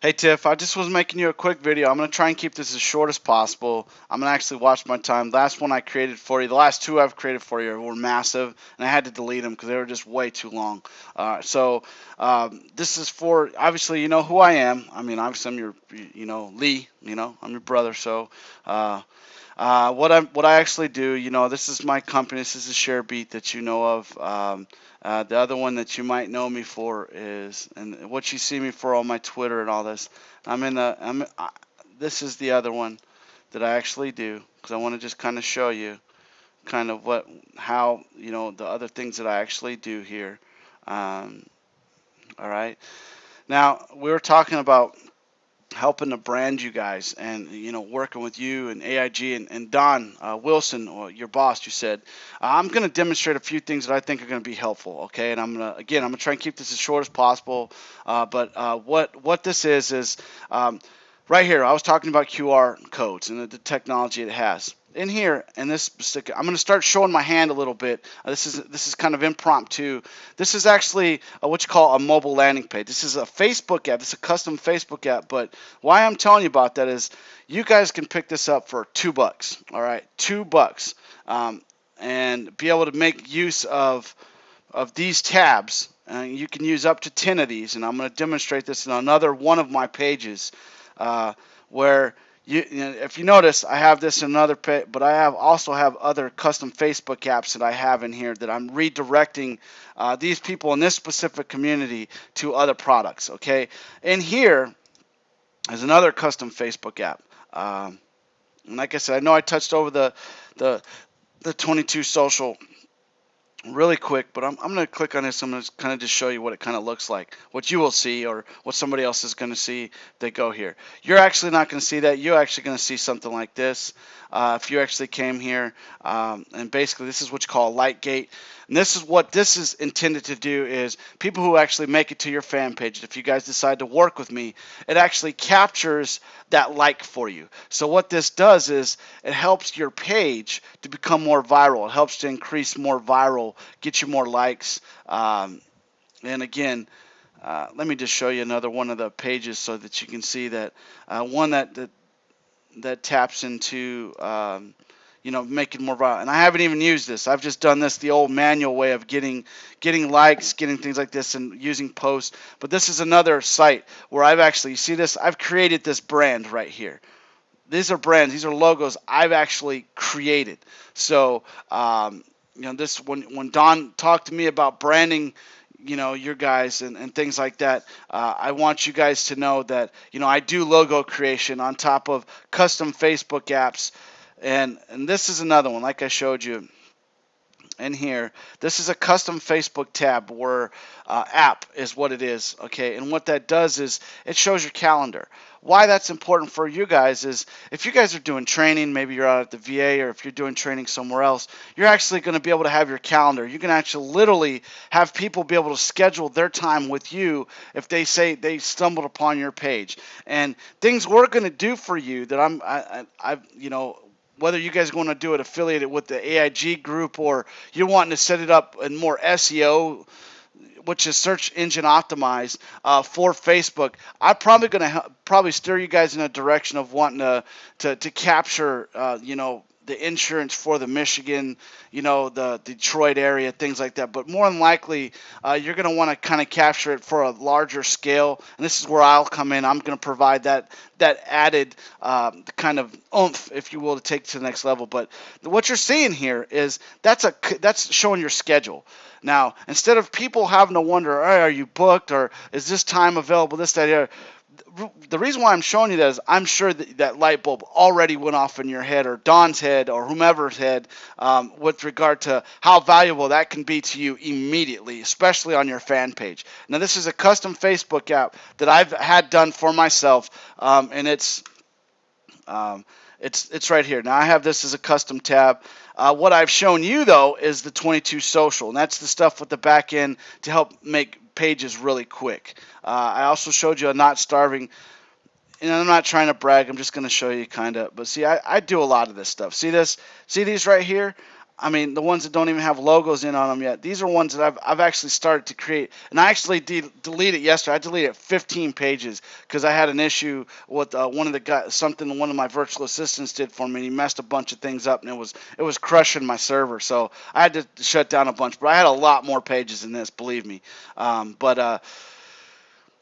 Hey Tiff, I just was making you a quick video. I'm going to try and keep this as short as possible. I'm going to actually watch my time. Last one I created for you, the last two I've created for you were massive, and I had to delete them because they were just way too long. This is for, obviously, you know who I am. I mean, obviously, I'm your, Lee, I'm your brother. Uh, what I actually do, this is my company. This is the ShareBeat that you know of. The other one that you might know me for is, and what you see me for on my Twitter and all this. This is the other one that I actually do because I want to just kind of show you kind of how, the other things that I actually do here. Um, all right. Now we were talking about helping to brand you guys and working with you and AIG and Don Wilson, or your boss. You said I'm going to demonstrate a few things that I think are going to be helpful. Okay, and I'm going to try and keep this as short as possible. What this is right here. I was talking about QR codes and the technology it has. In here, in this specific, I'm going to start showing my hand a little bit. This is kind of impromptu. This is actually what you call a mobile landing page. This is a Facebook app. This is a custom Facebook app. But why I'm telling you about that is you guys can pick this up for $2. All right, $2, and be able to make use of these tabs. You can use up to 10 of these, and I'm going to demonstrate this in another one of my pages, where if you notice, I have this in another page, but I also have other custom Facebook apps that I have in here that I'm redirecting these people in this specific community to other products. Okay, in here is another custom Facebook app. And like I said, I know I touched over the the 22 social really quick, but I'm going to click on this. I'm going to kind of just show you what it kind of looks like, what you will see, or what somebody else is going to see if they go here. You're actually not going to see that. You're actually going to see something like this. If you actually came here, and basically this is what you call a light gate. And this is what this is intended to do is people who actually make it to your fan page, if you guys decide to work with me, it actually captures that like for you. So what this does is it helps your page to become more viral. It helps to increase more viral, get you more likes. And again, let me just show you another one of the pages so that you can see that one that taps into making more viral. And I haven't even used this. I've just done this the old manual way of getting likes, getting things like this, and using posts. But this is another site where I've actually, you see this? I've created this brand right here. These are brands. These are logos I've actually created. So, this when Don talked to me about branding, your guys and things like that, I want you guys to know that, I do logo creation on top of custom Facebook apps. And this is another one, like I showed you in here. This is a custom Facebook tab where app is what it is, okay? And what that does is it shows your calendar. Why that's important for you guys is if you guys are doing training, maybe you're out at the VA, or if you're doing training somewhere else, you're actually going to be able to have your calendar. You can actually literally have people be able to schedule their time with you if they say they stumbled upon your page. And things we're going to do for you that whether you guys are going to do it affiliated with the AIG group, or you're wanting to set it up in more SEO, which is search engine optimized for Facebook, I'm probably going to probably steer you guys in a direction of wanting to capture, the insurance for the Michigan, the Detroit area, things like that. But more than likely, you're going to want to kind of capture it for a larger scale. And this is where I'll come in. I'm going to provide that added kind of oomph, if you will, to take it to the next level. But what you're seeing here is that's showing your schedule. Now, instead of people having to wonder, hey, are you booked, or is this time available, this, that, here, the reason why I'm showing you that is I'm sure that light bulb already went off in your head, or Don's head, or whomever's head, with regard to how valuable that can be to you immediately, especially on your fan page. Now, this is a custom Facebook app that I've had done for myself, and it's right here. Now I have this as a custom tab. What I've shown you though is the 22 social, and that's the stuff with the back end to help make pages really quick. I also showed you a not starving, and I'm not trying to brag. I'm just going to show you kind of. But see, I do a lot of this stuff. See this? See these right here? I mean, the ones that don't even have logos in on them yet. These are ones that I've actually started to create, and I actually deleted yesterday. I deleted 15 pages because I had an issue with one of the guys, something one of my virtual assistants did for me. And he messed a bunch of things up, and it was crushing my server. So I had to shut down a bunch. But I had a lot more pages than this, believe me. But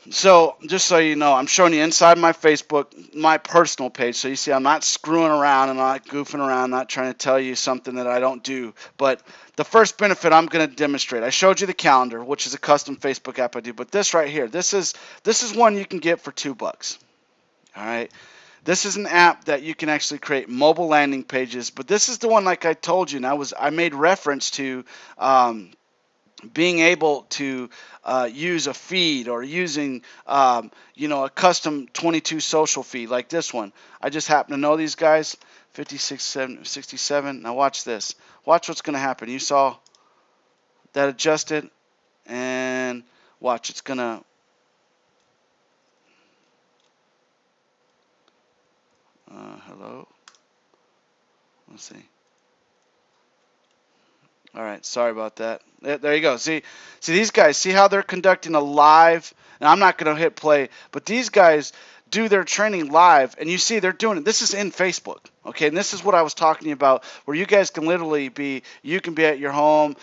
so just so you know, I'm showing you inside my Facebook, my personal page. So you see, I'm not screwing around and I'm not goofing around, not trying to tell you something that I don't do. But the first benefit I'm going to demonstrate, I showed you the calendar, which is a custom Facebook app I do. But this right here, this is one you can get for $2. All right. This is an app that you can actually create mobile landing pages. But this is the one, like I told you, and I made reference to. Being able to use a feed or using a custom 22 social feed like this one. I just happen to know these guys. 56, 67. Now watch this. Watch what's going to happen. You saw that adjusted, and watch, it's going to hello. Let's see. All right, sorry about that. There you go. See these guys. See how they're conducting a live. And I'm not going to hit play, but these guys do their training live, and you see they're doing it. This is in Facebook, okay? And this is what I was talking to you about, where you guys can literally be. You can be at your home.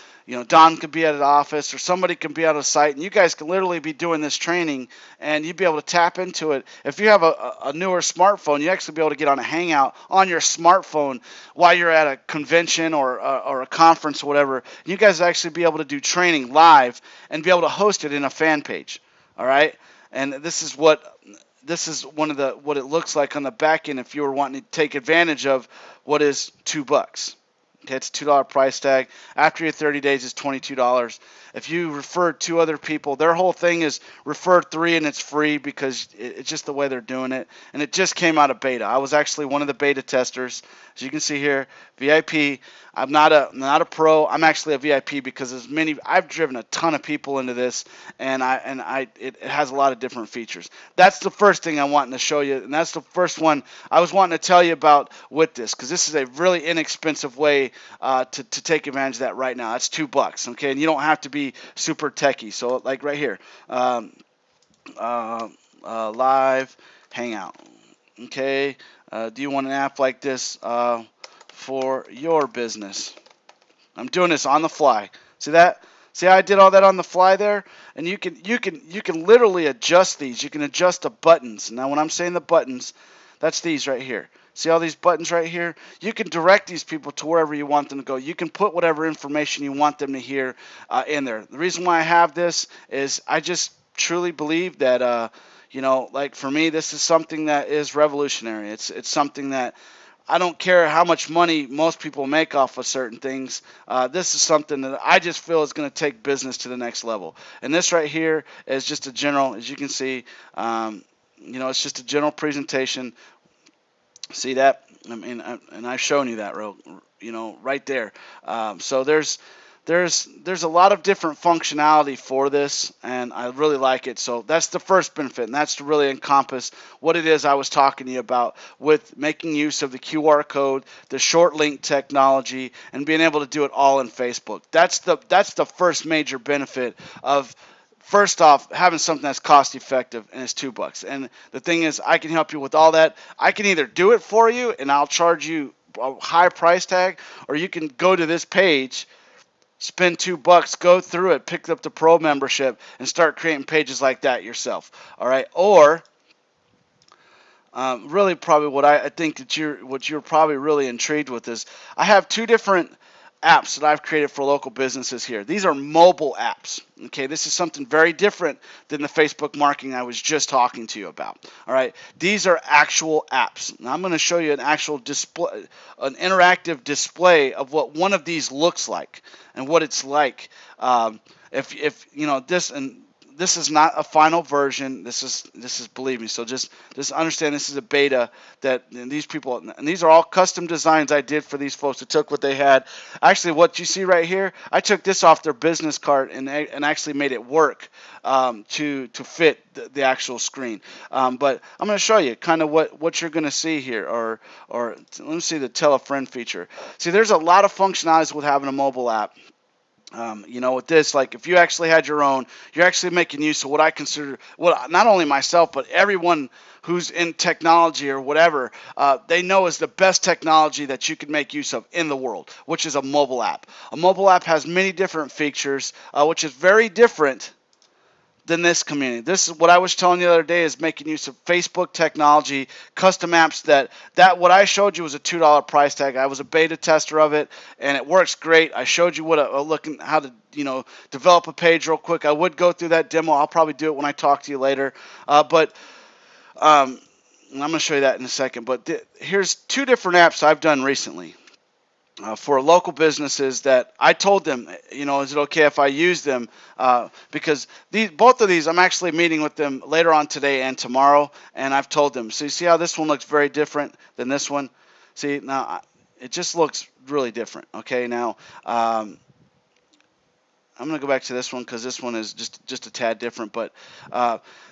Don could be at an office, or somebody can be at a site, and you guys can literally be doing this training, and you'd be able to tap into it. If you have a newer smartphone, you actually be able to get on a Hangout on your smartphone while you're at a convention or a conference or whatever. You guys actually be able to do training live and be able to host it in a fan page. All right, and this is one of what it looks like on the back end if you were wanting to take advantage of what is $2. Okay, it's a $2 price tag. After your 30 days, it's $22. If you refer 2 other people, their whole thing is refer 3 and it's free because it's just the way they're doing it. And it just came out of beta. I was actually one of the beta testers. As you can see here, VIP. I'm not a pro. I'm actually a VIP because I've driven a ton of people into this, and it has a lot of different features. That's the first thing I wanted to show you, and that's the first one I was wanting to tell you about with this, because this is a really inexpensive way to take advantage of that right now. That's $2, okay, and you don't have to be super techie. So like right here, live hangout. Okay, do you want an app like this for your business? I'm doing this on the fly. See that? See how I did all that on the fly there? And you can literally adjust these. You can adjust the buttons. Now when I'm saying the buttons, that's these right here. See all these buttons right here? You can direct these people to wherever you want them to go. You can put whatever information you want them to hear in there. The reason why I have this is I just truly believe that like for me, this is something that is revolutionary. It's something that I don't care how much money most people make off of certain things. This is something that I just feel is going to take business to the next level. And this right here is just a general, as you can see, it's just a general presentation. See that? I mean, and I've shown you that, right there. So there's a lot of different functionality for this, and I really like it. So that's the first benefit, and that's to really encompass what it is I was talking to you about with making use of the QR code, the short link technology, and being able to do it all in Facebook. That's the first major benefit of, first off, having something that's cost effective, and it's $2. And the thing is, I can help you with all that. I can either do it for you and I'll charge you a high price tag, or you can go to this page, spend $2, go through it, pick up the pro membership, and start creating pages like that yourself. All right, or really probably what I think that you're probably really intrigued with is I have 2 different apps that I've created for local businesses here. These are mobile apps. Okay, this is something very different than the Facebook marketing I was just talking to you about. All right, these are actual apps. Now I'm going to show you an actual display, an interactive display of what one of these looks like and what it's like. If this, and this is not a final version. This is believe me. So just understand this is a beta that and these people and these are all custom designs I did for these folks. I took what they had. Actually, what you see right here, I took this off their business card and actually made it work to fit the actual screen. But I'm going to show you kind of what you're going to see here, or let me see the tell a friend feature. See, there's a lot of functionalities with having a mobile app. With this, like if you actually had your own, you're actually making use of what I consider, what not only myself, but everyone who's in technology or whatever, they know is the best technology that you can make use of in the world, which is a mobile app. A mobile app has many different features, which is very different than this community. This is what I was telling you the other day is making use of Facebook technology, custom apps that what I showed you was a $2 price tag. I was a beta tester of it and it works great. I showed you what looking how to develop a page real quick. I would go through that demo. I'll probably do it when I talk to you later. But I'm going to show you that in a second. But here's two different apps I've done recently. For local businesses that I told them, is it okay if I use them? Because both of these, I'm actually meeting with them later on today and tomorrow, and I've told them. So you see how this one looks very different than this one? See, now it just looks really different. Okay, now I'm going to go back to this one because this one is just a tad different. But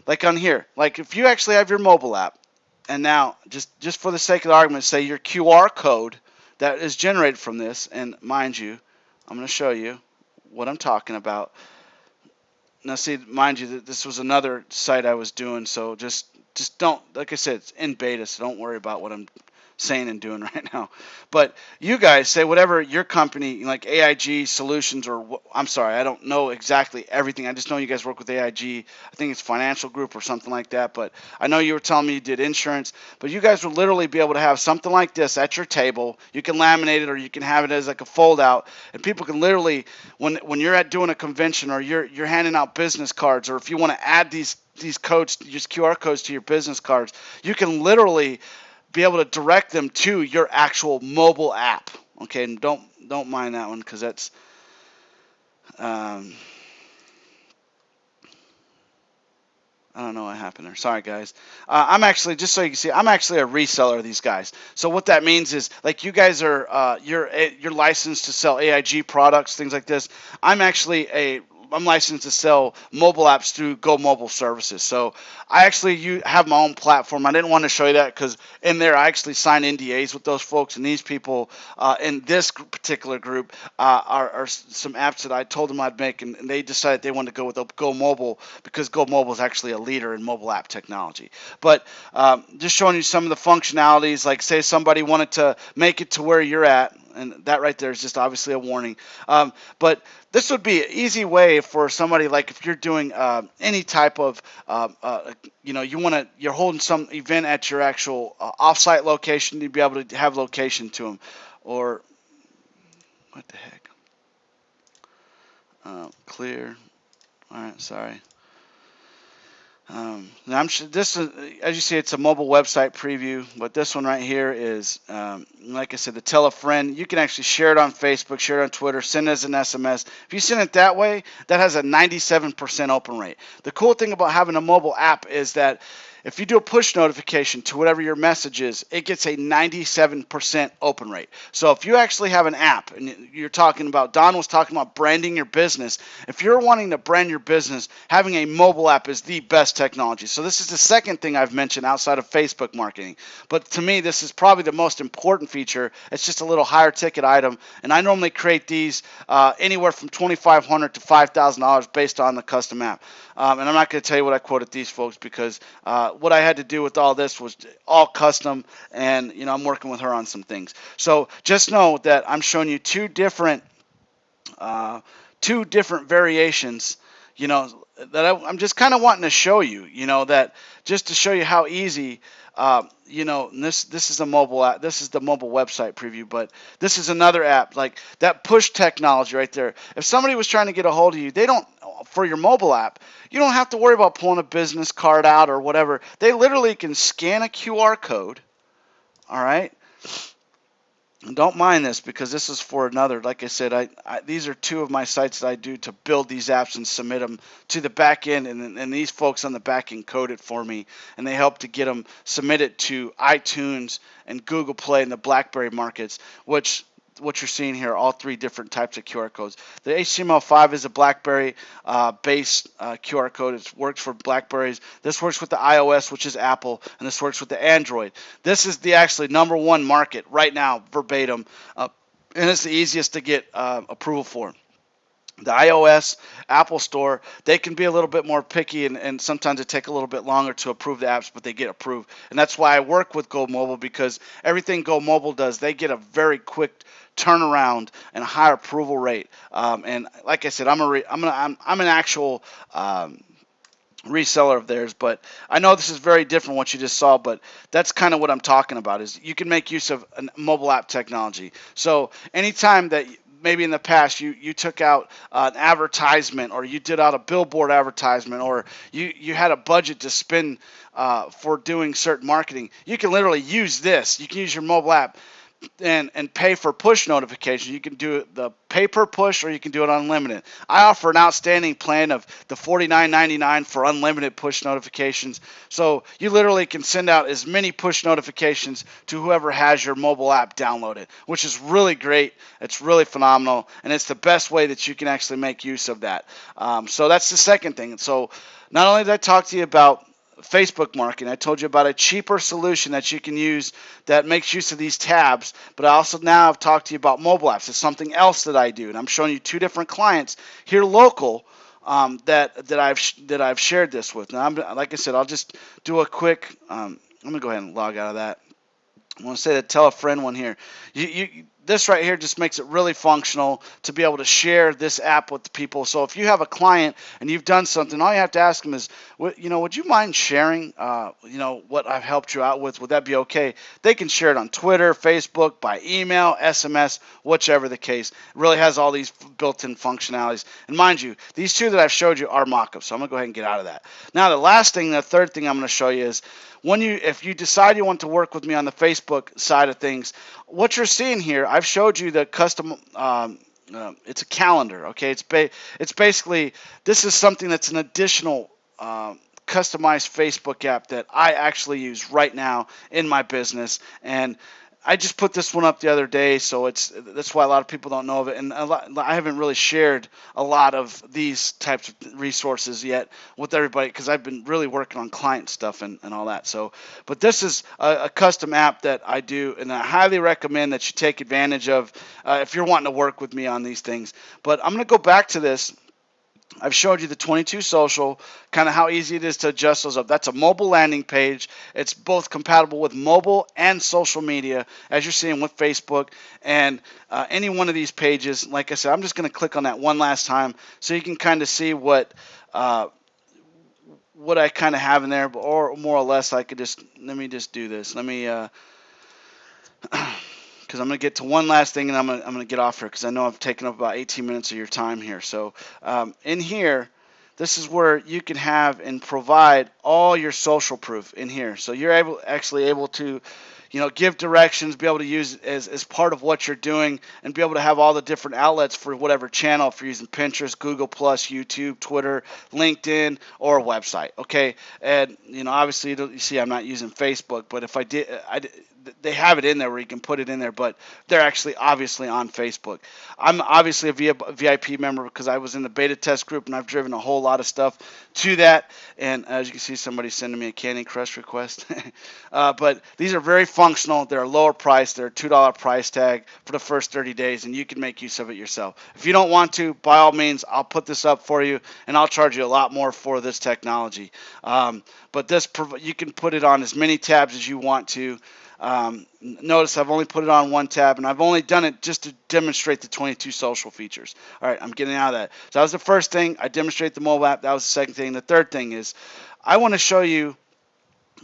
like on here, like if you actually have your mobile app, and now just for the sake of the argument, say your QR code that is generated from this, and mind you, I'm going to show you what I'm talking about. Now, see, mind you, that this was another site I was doing, so just don't, like I said, it's in beta, so don't worry about what I'm saying and doing right now. But you guys say whatever your company, like AIG Solutions, or I'm sorry, I don't know exactly everything. I just know you guys work with AIG. I think it's Financial Group or something like that. But I know you were telling me you did insurance. But you guys would literally be able to have something like this at your table. You can laminate it, or you can have it as like a fold out, and people can literally, when you're at doing a convention, or you're handing out business cards, or if you want to add these codes, these QR codes to your business cards, you can literally be able to direct them to your actual mobile app. Okay, and don't mind that one because that's I don't know what happened there. Sorry, guys. I'm actually, just so you can see, I'm actually a reseller of these guys. So what that means is, like, you guys are you're licensed to sell AIG products, things like this. I'm licensed to sell mobile apps through Go Mobile Services. So I actually have my own platform. I didn't want to show you that because in there I actually sign NDAs with those folks, and these people in this particular group are some apps that I told them I'd make, and they decided they wanted to go with Go Mobile because Go Mobile is actually a leader in mobile app technology. But just showing you some of the functionalities, like say somebody wanted to make it to where you're at, and that right there is just obviously a warning. But this would be an easy way for somebody, like if you're doing any type of, you're holding some event at your actual offsite location, you'd be able to have location to them. Or, what the heck? Clear. All right, sorry. Now this is, as you see, it's a mobile website preview, but this one right here is, like I said, the tell a friend. You can actually share it on Facebook, share it on Twitter, send it as an SMS. If you send it that way, that has a 97% open rate. The cool thing about having a mobile app is that if you do a push notification to whatever your message is, it gets a 97% open rate. So if you actually have an app, and you're talking about, Don was talking about branding your business. If you're wanting to brand your business, having a mobile app is the best technology. So this is the second thing I've mentioned outside of Facebook marketing. But to me, this is probably the most important feature. It's just a little higher ticket item. And I normally create these anywhere from $2,500 to $5,000 based on the custom app. And I'm not going to tell you what I quoted these folks because what I had to do with all this was all custom, and I'm working with her on some things. So just know that I'm showing you two different variations. That I'm just kind of wanting to show you. That just to show you how easy. This is a mobile app. This is the mobile website preview, but this is another app like that push technology right there. If somebody was trying to get a hold of you, for your mobile app, you don't have to worry about pulling a business card out or whatever. They literally can scan a QR code, all right, Don't mind this because this is for another. Like I said, these are two of my sites that I do to build these apps and submit them to the back end, and these folks on the back end code it for me, and they help to get them submitted to iTunes and Google Play and the BlackBerry markets, which what you're seeing here, all three different types of QR codes. The HTML5 is a BlackBerry based QR code. It works for Blackberries. This works with the iOS, which is Apple, and this works with the Android. This is the actually number one market right now, verbatim, and it's the easiest to get approval for. The iOS, Apple Store, they can be a little bit more picky, and sometimes it take a little bit longer to approve the apps, but they get approved. And that's why I work with Go Mobile, because everything Go Mobile does, they get a very quick turnaround and a higher approval rate. And like I said, I'm an actual reseller of theirs, but I know this is very different what you just saw, but that's kind of what I'm talking about, is you can make use of a mobile app technology. So anytime that maybe in the past you took out an advertisement, or you did out a billboard advertisement, or you had a budget to spend for doing certain marketing, you can literally use this. You can use your mobile app and pay for push notifications. You can do the pay per push, or you can do it unlimited. I offer an outstanding plan of the $49.99 for unlimited push notifications. So you literally can send out as many push notifications to whoever has your mobile app downloaded, which is really great. It's really phenomenal, and it's the best way that you can actually make use of that. So that's the second thing. So not only did I talk to you about Facebook marketing, I told you about a cheaper solution that you can use that makes use of these tabs, but I also now have talked to you about mobile apps. It's something else that I do, and I'm showing you two different clients here local that I've shared this with. Now, like I said, I'll just do a quick. I'm gonna go ahead and log out of that. I want to say that tell a friend one here. This right here just makes it really functional to be able to share this app with the people. So if you have a client and you've done something, all you have to ask them is, would you mind sharing, what I've helped you out with? Would that be okay? They can share it on Twitter, Facebook, by email, SMS, whichever the case. It really has all these built-in functionalities. And mind you, these two that I've showed you are mock-ups, so I'm going to go ahead and get out of that. Now, the third thing I'm going to show you is, if you decide you want to work with me on the Facebook side of things, what you're seeing here, I've showed you the custom. It's a calendar. Okay, it's basically, this is something that's an additional customized Facebook app that I actually use right now in my business, and I just put this one up the other day, so that's why a lot of people don't know of it, and I haven't really shared a lot of these types of resources yet with everybody, because I've been really working on client stuff and all that. So, but this is a custom app that I do, and I highly recommend that you take advantage of if you're wanting to work with me on these things. But I'm going to go back to this. I've showed you the 22 social, kind of how easy it is to adjust those up. That's a mobile landing page. It's both compatible with mobile and social media, as you're seeing with Facebook. And any one of these pages, like I said, I'm just going to click on that one last time so you can kind of see what I kind of have in there, or more or less I could let me just do this. Let me because I'm going to get to one last thing, and I'm going to get off here, because I know I've taken up about 18 minutes of your time here. So in here, this is where you can have and provide all your social proof in here. So you're actually able to, give directions, be able to use it as part of what you're doing, and be able to have all the different outlets for whatever channel, if you're using Pinterest, Google+, YouTube, Twitter, LinkedIn, or a website. Okay, and obviously you see I'm not using Facebook, but if I did, they have it in there where you can put it in there, but they're actually obviously on Facebook. I'm obviously a VIP member because I was in the beta test group, and I've driven a whole lot of stuff to that. And as you can see, somebody's sending me a Candy Crush request. But these are very functional. They're a lower price. They're a $2 price tag for the first 30 days, and you can make use of it yourself. If you don't want to, by all means, I'll put this up for you, and I'll charge you a lot more for this technology. But you can put it on as many tabs as you want to. Notice I've only put it on one tab, and I've only done it just to demonstrate the 22 social features. All right, I'm getting out of that. So that was the first thing. I demonstrate the mobile app. That was the second thing. The third thing is I want to show you,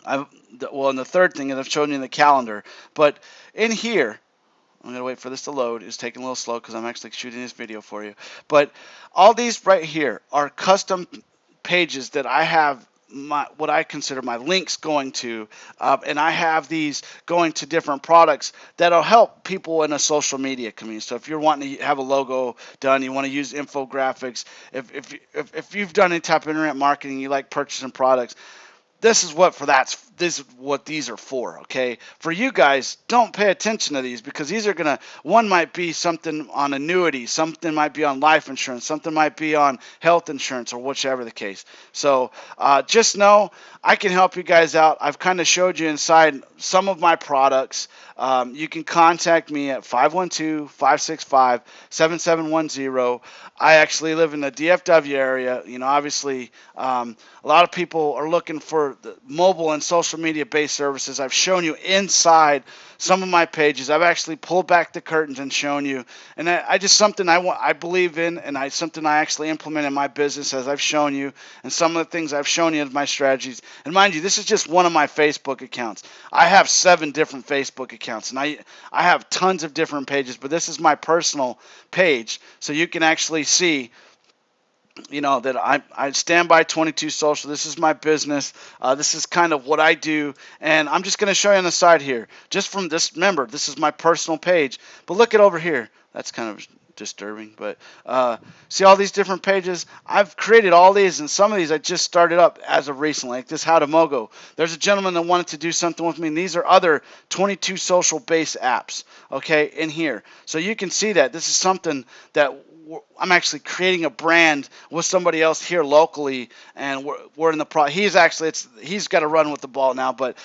and the third thing is I've shown you in the calendar, but in here, I'm going to wait for this to load. It's taking a little slow because I'm actually shooting this video for you. But all these right here are custom pages that I have what I consider my links going to, and I have these going to different products that'll help people in a social media community. So if you're wanting to have a logo done, you want to use infographics, if you've done any type of internet marketing, you like purchasing products, this is what these are for. Okay, for you guys, don't pay attention to these, because these are gonna, one might be something on annuity, something might be on life insurance, something might be on health insurance, or whichever the case. So just know I can help you guys out. I've kind of showed you inside some of my products. You can contact me at 512-565-7710. I actually live in the DFW area. Obviously, a lot of people are looking for the mobile and social media based services. I've shown you inside some of my pages. I've actually pulled back the curtains and shown you, and I just something I believe in, and something I actually implement in my business, as I've shown you, and some of the things I've shown you as my strategies. And mind you, this is just one of my Facebook accounts. I have 7 different Facebook accounts, and I have tons of different pages, but this is my personal page, so you can actually see that I stand by 22 Social. This is my business. This is kind of what I do, and I'm just going to show you on the side here. Just from this, remember, this is my personal page. But look at over here. That's kind of disturbing, but see all these different pages? I've created all these, and some of these I just started up as of recently, like this How to Mogo. There's a gentleman that wanted to do something with me, and these are other 22 social based apps, okay, in here. So you can see that this is something that I'm actually creating a brand with somebody else here locally, and we're in the he's got to run with the ball now, but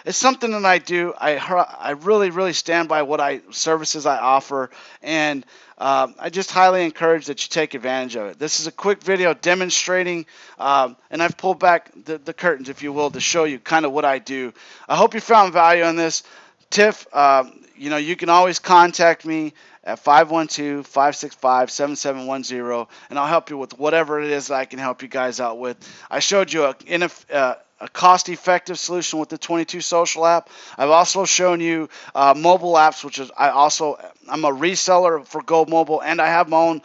it's something that I do. I really stand by what services I offer, and I just highly encourage that you take advantage of it. This is a quick video demonstrating, and I've pulled back the curtains, if you will, to show you kind of what I do. I hope you found value on this. Tiff, you can always contact me at 512-565-7710, and I'll help you with whatever it is that I can help you guys out with. I showed you a cost-effective solution with the 22 Social app. I've also shown you mobile apps, which is I'm a reseller for Go Mobile, and I have my own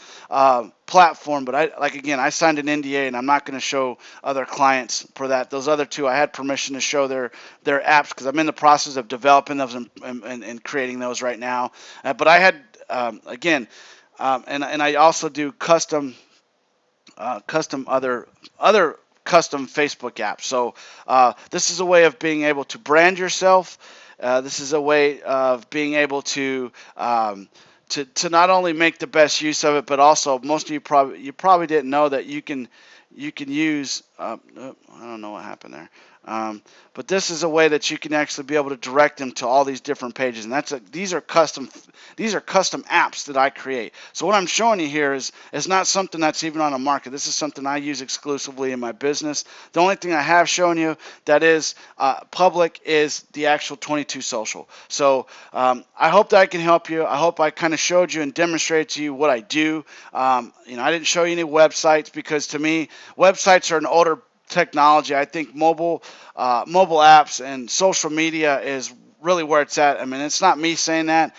platform. But I signed an NDA, and I'm not going to show other clients for that. Those other two, I had permission to show their apps, because I'm in the process of developing those and creating those right now. But I had and I also do custom other custom Facebook apps. So this is a way of being able to brand yourself. This is a way of being able to not only make the best use of it, but also most of you probably didn't know that you can use. I don't know what happened there. But this is a way that you can actually be able to direct them to all these different pages, and these are custom apps that I create. So what I'm showing you here is not something that's even on the market. This is something I use exclusively in my business. The only thing I have shown you that is public is the actual 22 Social. So I hope that I can help you. I hope I kind of showed you and demonstrated to you what I do. I didn't show you any websites, because to me, websites are an older technology. I think mobile apps and social media is really where it's at. I mean, it's not me saying that.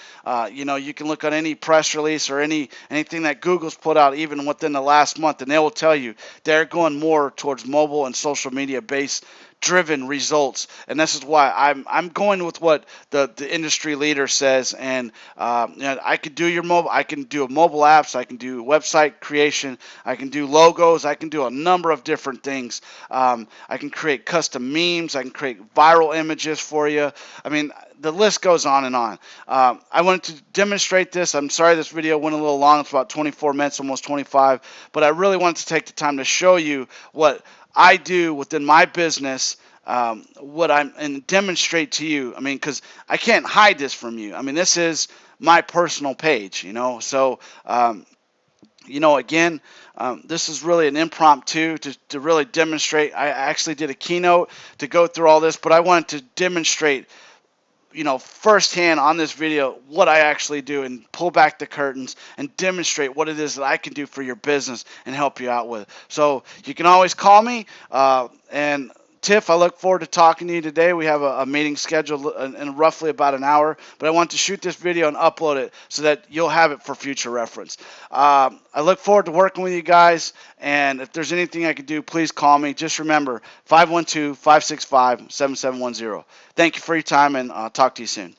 You can look at any press release or anything that Google's put out, even within the last month, and they will tell you they're going more towards mobile and social media based driven results, and this is why I'm going with what the industry leader says. And I could do I can do mobile apps, I can do website creation, I can do logos, I can do a number of different things. I can create custom memes, I can create viral images for you. I mean, the list goes on and on. I wanted to demonstrate this. I'm sorry this video went a little long. It's about 24 minutes, almost 25, but I really wanted to take the time to show you what I do within my business, and demonstrate to you. I mean, because I can't hide this from you. I mean, this is my personal page, So, again, this is really an impromptu to really demonstrate. I actually did a keynote to go through all this, but I wanted to demonstrate firsthand on this video what I actually do, and pull back the curtains and demonstrate what it is that I can do for your business and help you out with. So you can always call me and Tiff, I look forward to talking to you today. We have a meeting scheduled in roughly about an hour, but I want to shoot this video and upload it so that you'll have it for future reference. I look forward to working with you guys, and if there's anything I could do, please call me. Just remember, 512-565-7710. Thank you for your time, and I'll talk to you soon.